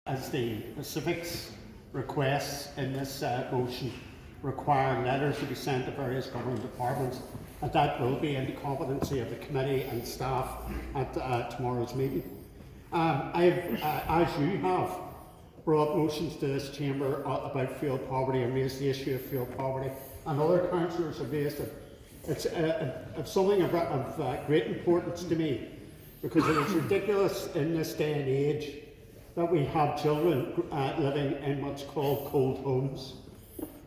as the specifics requests in this motion require letters to be sent to various government departments, and that will be in the competency of the committee and staff at tomorrow's meeting. As you have, brought motions to this chamber about fuel poverty and raised the issue of fuel poverty, and other councillors have raised it. It's something of great importance to me, because it is ridiculous in this day and age that we have children living in what's called cold homes.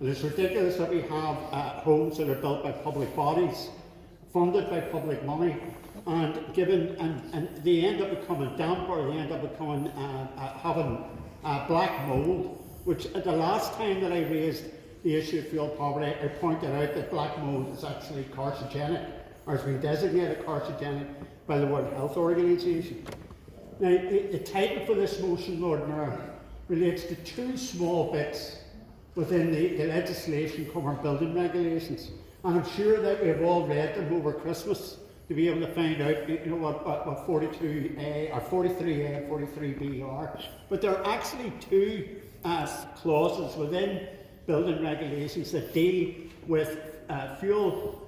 It is ridiculous that we have homes that are built by public bodies, funded by public money, and they end up becoming damp, or they end up becoming having black mould, which at the last time that I raised the issue of fuel poverty, I pointed out that black mould is actually carcinogenic, or has been designated carcinogenic by the World Health Organization. Now, the title for this motion, Lord Mayor, relates to two small bits within the legislation covering building regulations, and I'm sure that we've all read them over Christmas to be able to find out, what 42A or 43A and 43B are. But there are actually two clauses within building regulations that deal with fuel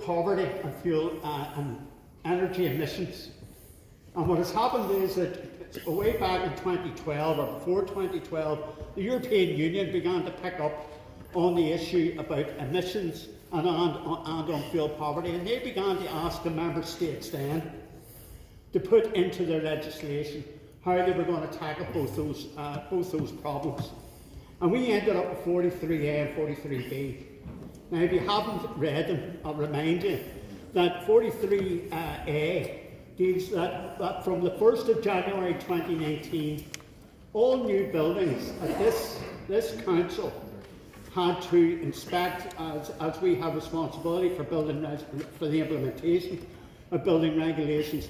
poverty and fuel and energy emissions. And what has happened is that way back in 2012, or before 2012, the European Union began to pick up on the issue about emissions and on fuel poverty, and they began to ask the member states then to put into their legislation how they were going to tackle both those problems. And we ended up with 43A and 43B. Now, if you haven't read them, I'll remind you that 43A deals that from the 1st of January 2019, all new buildings at this council had to inspect, as we have responsibility for for the implementation of building regulations,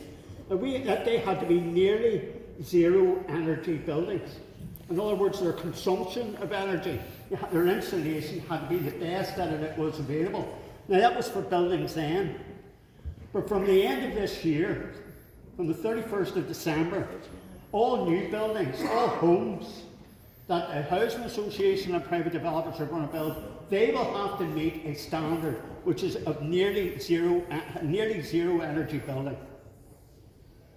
that they had to be nearly zero energy buildings. In other words, their consumption of energy, their insulation had to be the best that it was available. Now, that was for buildings then, but from the end of this year, from the 31st of December, all new buildings, all homes that a housing association and private developers are going to build, they will have to meet a standard which is of nearly zero energy building.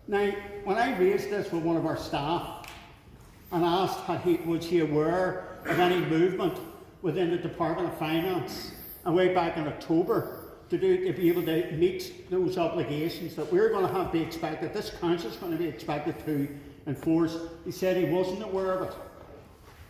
Now, when I raised this with one of our staff and asked was he aware of any movement within the Department of Finance, and way back in October, to be able to meet those obligations that we're going to be expected, this council is going to be expected to enforce, he said he wasn't aware of it.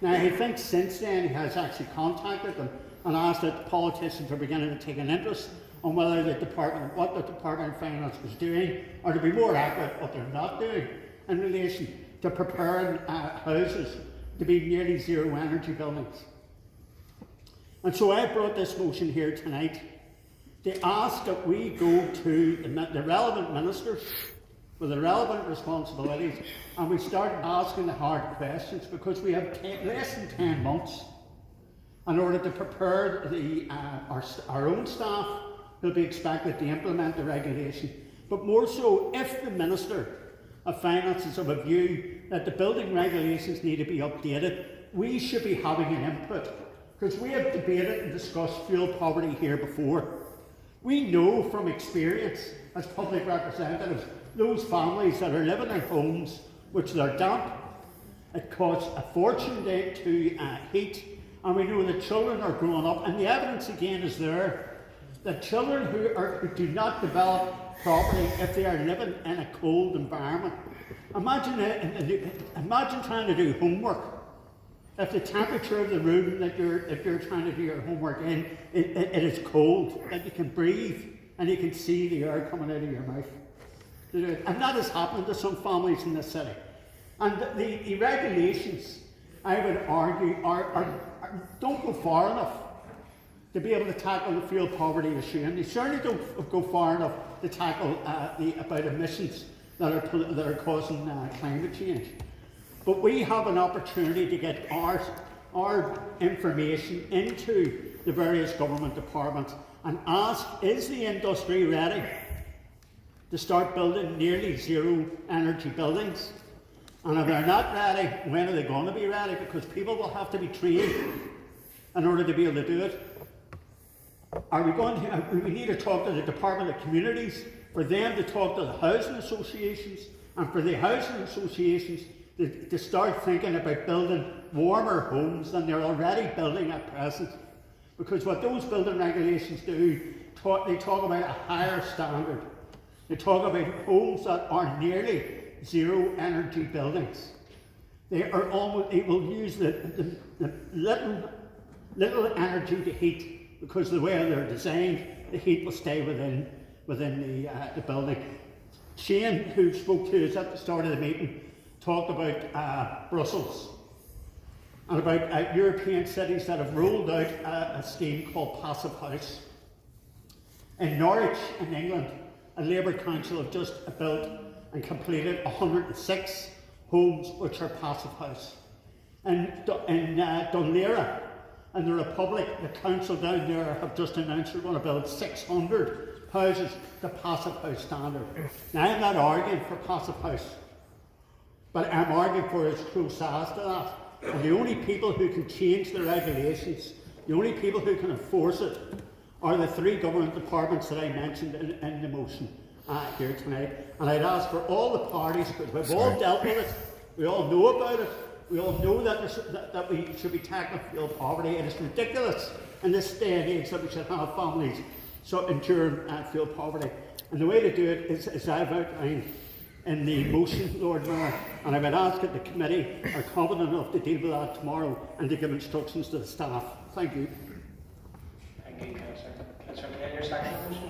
Now, I think since then he has actually contacted them and asked that politicians are beginning to take an interest on whether what the Department of Finance was doing, or to be more accurate, what they're not doing in relation to preparing houses to be nearly zero energy buildings. And so I brought this motion here tonight to ask that we go to the relevant ministers with the relevant responsibilities, and we start asking the hard questions, because we have less than 10 months in order to prepare our own staff who will be expected to implement the regulation. But more so, if the Minister of Finance is of a view that the building regulations need to be updated, we should be having an input, because we have debated and discussed fuel poverty here before. We know from experience as public representatives, those families that are living in homes which are damp, it costs a fortune to heat, and we know that children are growing up, and the evidence again is there that children who do not develop properly if they are living in a cold environment. Imagine trying to do homework if the temperature of the room that you're trying to do your homework in, it is cold, that you can breathe and you can see the air coming out of your mouth. And that is happening to some families in this city. And the regulations, I would argue, don't go far enough to be able to tackle the fuel poverty issue, and they certainly don't go far enough to tackle about emissions that are causing climate change. But we have an opportunity to get our information into the various government departments and ask, is the industry ready to start building nearly zero energy buildings? And if they're not ready, when are they going to be ready? Because people will have to be trained in order to be able to do it. Are we going to, we need to talk to the Department of Communities, for them to talk to the housing associations, and for the housing associations to start thinking about building warmer homes than they're already building at present. Because what those building regulations do, they talk about a higher standard. They talk about homes that are nearly zero energy buildings. They are almost, they will use the little energy to heat, because the way they're designed, the heat will stay within the building. Shane, who spoke to us at the start of the meeting, talked about Brussels and about European cities that have rolled out a scheme called Passive House. In Norwich, in England, a Labour Council have just built and completed 106 homes which are Passive House. In Dunleary, in the Republic, the council down there have just announced they're going to build 600 houses to Passive House standard. Now, I'm not arguing for Passive House, but I'm arguing for as close as to that. And the only people who can change the regulations, the only people who can enforce it, are the three government departments that I mentioned in the motion here tonight. And I'd ask for all the parties, because we've all dealt with it, we all know about it, we all know that we should be tackling field poverty, and it's ridiculous in this day and age that we should have families so enduring field poverty. And the way to do it is, as I've outlined in the motion, Lord Mayor, and I would ask that the committee are competent enough to deal with that tomorrow and to give instructions to the staff. Thank you. Thank you, Councillor. Councillor, your second motion?